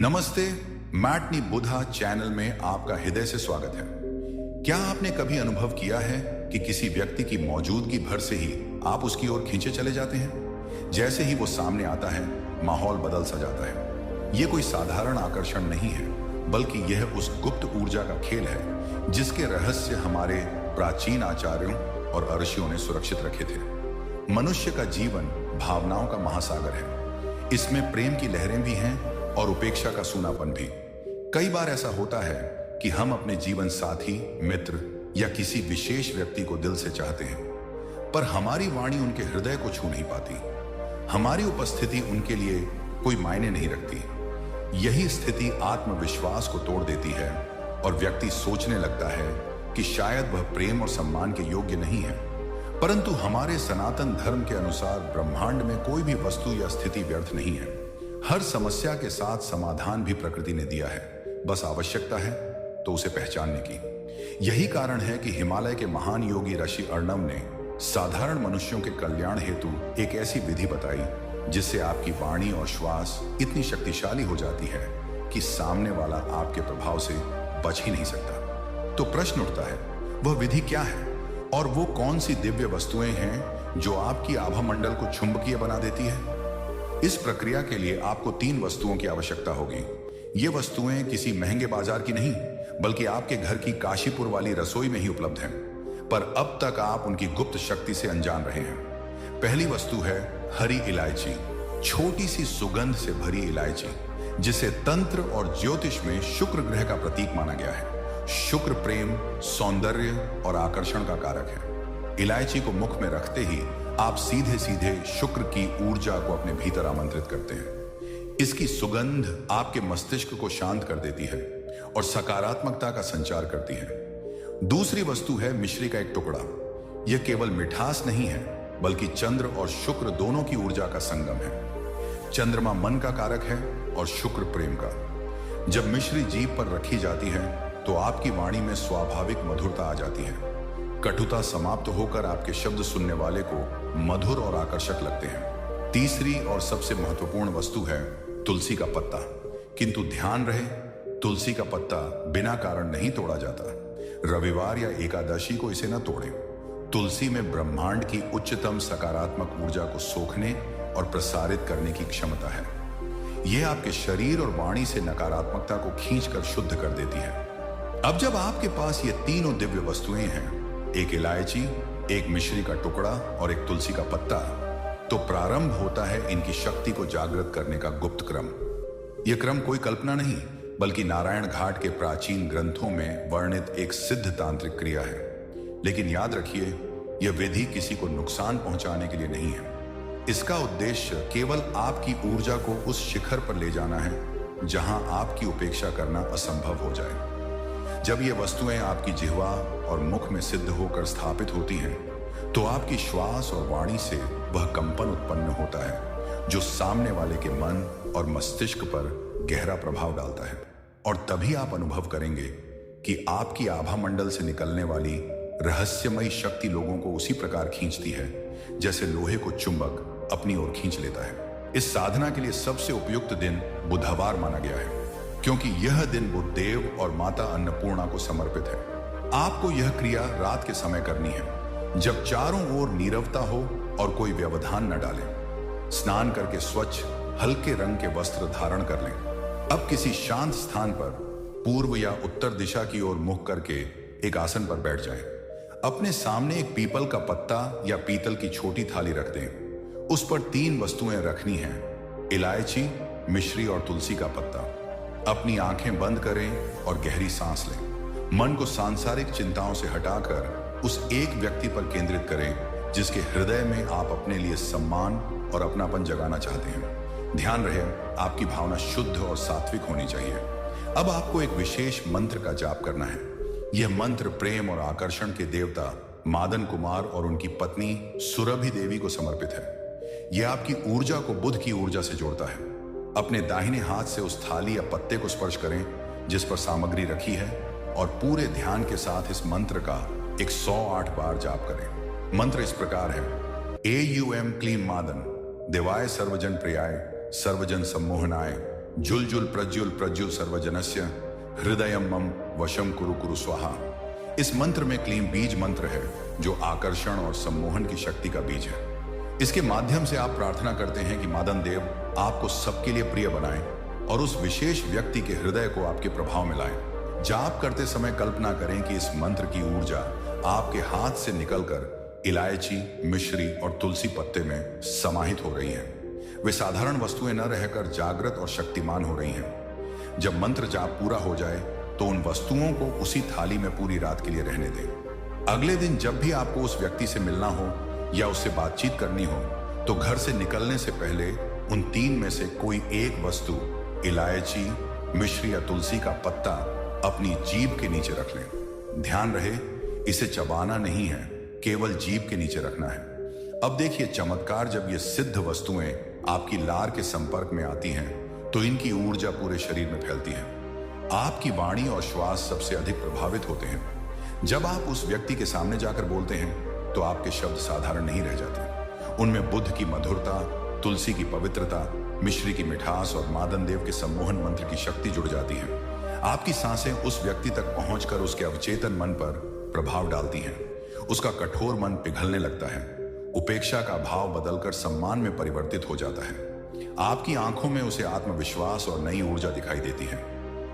नमस्ते, मैटनी बुधा चैनल में आपका हृदय से स्वागत है। क्या आपने कभी अनुभव किया है कि किसी व्यक्ति की मौजूदगी भर से ही आप उसकी ओर खींचे चले जाते हैं? जैसे ही वो सामने आता है, माहौल बदल सा जाता है। ये कोई साधारण आकर्षण नहीं है, बल्कि यह उस गुप्त ऊर्जा का खेल है जिसके रहस्य हमारे प्राचीन आचार्यों और ऋषियों ने सुरक्षित रखे थे। मनुष्य का जीवन भावनाओं का महासागर है। इसमें प्रेम की लहरें भी हैं और उपेक्षा का सूनापन भी। कई बार ऐसा होता है कि हम अपने जीवन साथी, मित्र या किसी विशेष व्यक्ति को दिल से चाहते हैं, पर हमारी वाणी उनके हृदय को छू नहीं पाती। हमारी उपस्थिति उनके लिए कोई मायने नहीं रखती। यही स्थिति आत्मविश्वास को तोड़ देती है और व्यक्ति सोचने लगता है कि शायद वह प्रेम और सम्मान के योग्य नहीं है। परंतु हमारे सनातन धर्म के अनुसार ब्रह्मांड में कोई भी वस्तु या स्थिति व्यर्थ नहीं है। हर समस्या के साथ समाधान भी प्रकृति ने दिया है, बस आवश्यकता है तो उसे पहचानने की। यही कारण है कि हिमालय के महान योगी ऋषि अर्णव ने साधारण मनुष्यों के कल्याण हेतु एक ऐसी विधि बताई जिससे आपकी वाणी और श्वास इतनी शक्तिशाली हो जाती है कि सामने वाला आपके प्रभाव से बच ही नहीं सकता। तो प्रश्न उठता है, वह विधि क्या है और वो कौन सी दिव्य वस्तुएं हैं जो आपकी आभा मंडल को चुंबकीय बना देती है? इस प्रक्रिया के लिए आपको 3 वस्तुओं की आवश्यकता होगी। ये वस्तुएं किसी महंगे बाजार की नहीं, बल्कि आपके घर की काशीपुर वाली रसोई में ही उपलब्ध हैं, पर अब तक आप उनकी गुप्त शक्ति से अनजान रहे हैं। पहली वस्तु है हरी इलायची, छोटी सी सुगंध से भरी इलायची, जिसे तंत्र और ज्योतिष में शुक्र ग्रह का प्रतीक माना गया है। शुक्र प्रेम, सौंदर्य और आकर्षण का कारक है। इलायची को मुख में रखते ही आप सीधे सीधे शुक्र की ऊर्जा को अपने भीतर आमंत्रित करते हैं। इसकी सुगंध आपके मस्तिष्क को शांत कर देती है और सकारात्मकता का संचार करती है। दूसरी वस्तु है मिश्री का एक टुकड़ा। यह केवल मिठास नहीं है, बल्कि चंद्र और शुक्र दोनों की ऊर्जा का संगम है। चंद्रमा मन का कारक है और शुक्र प्रेम का। जब मिश्री जीभ पर रखी जाती है तो आपकी वाणी में स्वाभाविक मधुरता आ जाती है। कटुता समाप्त होकर आपके शब्द सुनने वाले को मधुर और आकर्षक लगते हैं। तीसरी और सबसे महत्वपूर्ण वस्तु है तुलसी का पत्ता। किंतु ध्यान रहे, तुलसी का पत्ता बिना कारण नहीं तोड़ा जाता। रविवार या एकादशी को इसे न तोड़ें। तुलसी में ब्रह्मांड की उच्चतम सकारात्मक ऊर्जा को सोखने और प्रसारित करने की क्षमता है। यह आपके शरीर और वाणी से नकारात्मकता को खींचकर शुद्ध कर देती है। अब जब आपके पास ये तीनों दिव्य वस्तुएं हैं, एक इलायची, एक मिश्री का टुकड़ा और एक तुलसी का पत्ता, तो प्रारंभ होता है इनकी शक्ति को जागृत करने का गुप्त क्रम। यह क्रम कोई कल्पना नहीं, बल्कि नारायण घाट के प्राचीन ग्रंथों में वर्णित एक सिद्ध तांत्रिक क्रिया है। लेकिन याद रखिए, यह विधि किसी को नुकसान पहुंचाने के लिए नहीं है। इसका उद्देश्य केवल आपकी ऊर्जा को उस शिखर पर ले जाना है जहां आपकी उपेक्षा करना असंभव हो जाए। जब ये वस्तुएं आपकी जिह्वा और मुख में सिद्ध होकर स्थापित होती हैं, तो आपकी श्वास और वाणी से वह कंपन उत्पन्न होता है जो सामने वाले के मन और मस्तिष्क पर गहरा प्रभाव डालता है। और तभी आप अनुभव करेंगे कि आपकी आभा मंडल से निकलने वाली रहस्यमयी शक्ति लोगों को उसी प्रकार खींचती है जैसे लोहे को चुंबक अपनी ओर खींच लेता है। इस साधना के लिए सबसे उपयुक्त दिन बुधवार माना गया है, क्योंकि यह दिन बुद्धदेव और माता अन्नपूर्णा को समर्पित है। आपको यह क्रिया रात के समय करनी है, जब चारों ओर नीरवता हो और कोई व्यवधान न डालें। स्नान करके स्वच्छ हल्के रंग के वस्त्र धारण कर लें। अब किसी शांत स्थान पर पूर्व या उत्तर दिशा की ओर मुख करके एक आसन पर बैठ जाएं। अपने सामने एक पीपल का पत्ता या पीतल की छोटी थाली रख दें। उस पर 3 वस्तुएं रखनी हैं, इलायची, मिश्री और तुलसी का पत्ता। अपनी आंखें बंद करें और गहरी सांस लें। मन को सांसारिक चिंताओं से हटाकर उस एक व्यक्ति पर केंद्रित करें जिसके हृदय में आप अपने लिए सम्मान और अपनापन जगाना चाहते हैं। ध्यान रहे, आपकी भावना शुद्ध और सात्विक होनी चाहिए। अब आपको एक विशेष मंत्र का जाप करना है। यह मंत्र प्रेम और आकर्षण के देवता मादन कुमार और उनकी पत्नी सुरभि देवी को समर्पित है। यह आपकी ऊर्जा को बुध की ऊर्जा से जोड़ता है। अपने दाहिने हाथ से उस थाली या पत्ते को स्पर्श करें जिस पर सामग्री रखी है और पूरे ध्यान के साथ इस मंत्र का 108 बार जाप करें। मंत्र इस प्रकार है: एयूएम क्लीम मादन देवाय सर्वजन प्रियाय सर्वजन सम्मोहनाय जुल प्रज्युल प्रज्युल सर्वजनस्य हृदयम मम वशम कुरु कुरु स्वाहा। इस मंत्र में क्लीम बीज मंत्र है जो आकर्षण और सम्मोहन की शक्ति का बीज है। इसके माध्यम से आप प्रार्थना करते हैं कि मादन देव आपको सबके लिए प्रिय बनाएं और उस विशेष व्यक्ति के हृदय को आपके प्रभाव में लाएं। जाप करते समय कल्पना करें कि इस मंत्र की ऊर्जा आपके हाथ से निकलकर इलायची, मिश्री और तुलसी पत्ते में समाहित हो रही है। वे साधारण वस्तुएं न रहकर जागृत और शक्तिमान हो रही हैं। जब मंत्र जाप पूरा हो जाए तो उन वस्तुओं को उसी थाली में पूरी रात के लिए रहने दें। अगले दिन जब भी आपको उस व्यक्ति से मिलना हो या उससे बातचीत करनी हो तो घर से निकलने से पहले उन तीन में से कोई एक वस्तु, इलायची, मिश्री या तुलसी का पत्ता, अपनी जीभ के नीचे रख लें। ध्यान रहे, इसे चबाना नहीं है, केवल जीभ के नीचे रखना है। अब देखिए चमत्कार, जब ये सिद्ध वस्तुएं आपकी लार के संपर्क में आती हैं तो इनकी ऊर्जा पूरे शरीर में फैलती है। आपकी वाणी और श्वास सबसे अधिक प्रभावित होते हैं। जब आप उस व्यक्ति के सामने जाकर बोलते हैं तो आपके शब्द साधारण नहीं रह जाते। उनमें बुद्ध की मधुरता, तुलसी की पवित्रता, मिश्री की मिठास और मादन देव के सम्मोहन मंत्र की शक्ति जुड़ जाती है। आपकी सांसें उस व्यक्ति तक पहुंचकर उसके अवचेतन मन पर प्रभाव डालती हैं। उसका कठोर मन पिघलने लगता है। उपेक्षा का भाव बदलकर सम्मान में परिवर्तित हो जाता है। आपकी आंखों में उसे आत्मविश्वास और नई ऊर्जा दिखाई देती है।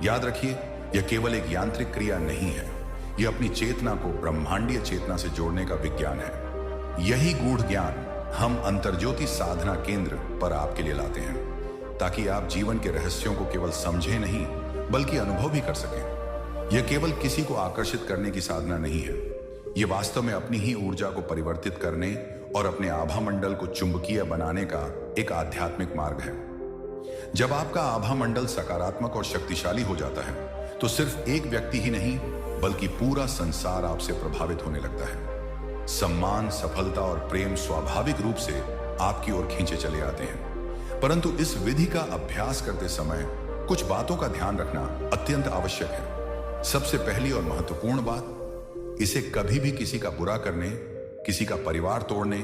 याद रखिए, यह केवल एक यांत्रिक क्रिया नहीं है, यह अपनी चेतना को ब्रह्मांडीय चेतना से जोड़ने का विज्ञान है। यही गूढ़ ज्ञान हम अंतर्ज्योति साधना केंद्र पर आपके लिए लाते हैं ताकि आप जीवन के रहस्यों को केवल समझें नहीं बल्कि अनुभव भी कर सकें। यह केवल किसी को आकर्षित करने की साधना नहीं है, यह वास्तव में अपनी ही ऊर्जा को परिवर्तित करने और अपने आभा मंडल को चुंबकीय बनाने का एक आध्यात्मिक मार्ग है। जब आपका आभा मंडल सकारात्मक और शक्तिशाली हो जाता है तो सिर्फ एक व्यक्ति ही नहीं बल्कि पूरा संसार आपसे प्रभावित होने लगता है। सम्मान, सफलता और प्रेम स्वाभाविक रूप से आपकी ओर खींचे चले आते हैं। परंतु इस विधि का अभ्यास करते समय कुछ बातों का ध्यान रखना अत्यंत आवश्यक है। सबसे पहली और महत्वपूर्ण बात, इसे कभी भी किसी का बुरा करने, किसी का परिवार तोड़ने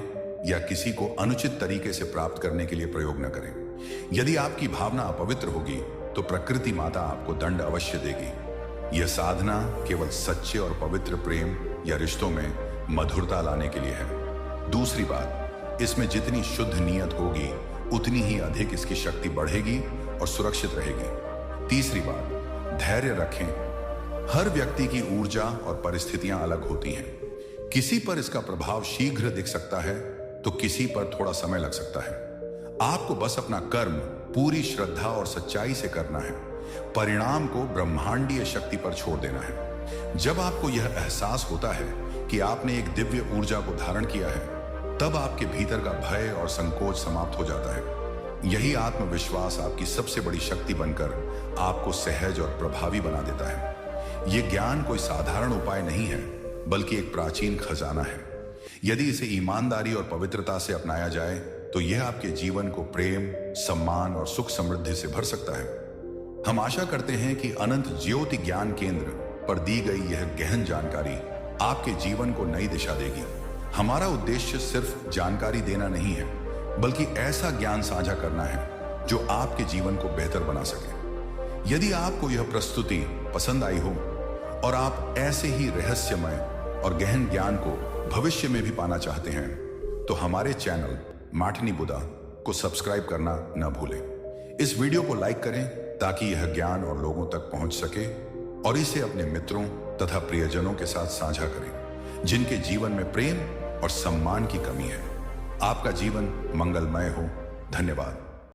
या किसी को अनुचित तरीके से प्राप्त करने के लिए प्रयोग न करें। यदि आपकी भावना अपवित्र होगी तो प्रकृति माता आपको दंड अवश्य देगी। यह साधना केवल सच्चे और पवित्र प्रेम या रिश्तों में मधुरता लाने के लिए है। दूसरी बात, इसमें जितनी शुद्ध नियत होगी उतनी ही अधिक इसकी शक्ति बढ़ेगी और सुरक्षित रहेगी। तीसरी बात, धैर्य रखें। हर व्यक्ति की ऊर्जा और परिस्थितियां अलग होती हैं। किसी पर इसका प्रभाव शीघ्र दिख सकता है तो किसी पर थोड़ा समय लग सकता है। आपको बस अपना कर्म पूरी श्रद्धा और सच्चाई से करना है। परिणाम को ब्रह्मांडीय शक्ति पर छोड़ देना है। जब आपको यह एहसास होता है कि आपने एक दिव्य ऊर्जा को धारण किया है, तब आपके भीतर का भय और संकोच समाप्त हो जाता है। यही आत्मविश्वास आपकी सबसे बड़ी शक्ति बनकर आपको सहज और प्रभावी बना देता है। यह ज्ञान कोई साधारण उपाय नहीं है बल्कि एक प्राचीन खजाना है। यदि इसे ईमानदारी और पवित्रता से अपनाया जाए तो यह आपके जीवन को प्रेम, सम्मान और सुख समृद्धि से भर सकता है। हम आशा करते हैं कि अनंत ज्योति ज्ञान केंद्र पर दी गई यह गहन जानकारी आपके जीवन को नई दिशा देगी। हमारा उद्देश्य सिर्फ जानकारी देना नहीं है बल्कि ऐसा ज्ञान साझा करना है जो आपके जीवन को बेहतर बना सके। यदि आपको यह प्रस्तुति पसंद आई हो और आप ऐसे ही रहस्यमय और गहन ज्ञान को भविष्य में भी पाना चाहते हैं तो हमारे चैनल माठनी बुद्धा को सब्सक्राइब करना न भूलें। इस वीडियो को लाइक करें ताकि यह ज्ञान और लोगों तक पहुंच सके और इसे अपने मित्रों तथा प्रियजनों के साथ साझा करें जिनके जीवन में प्रेम और सम्मान की कमी है। आपका जीवन मंगलमय हो। धन्यवाद।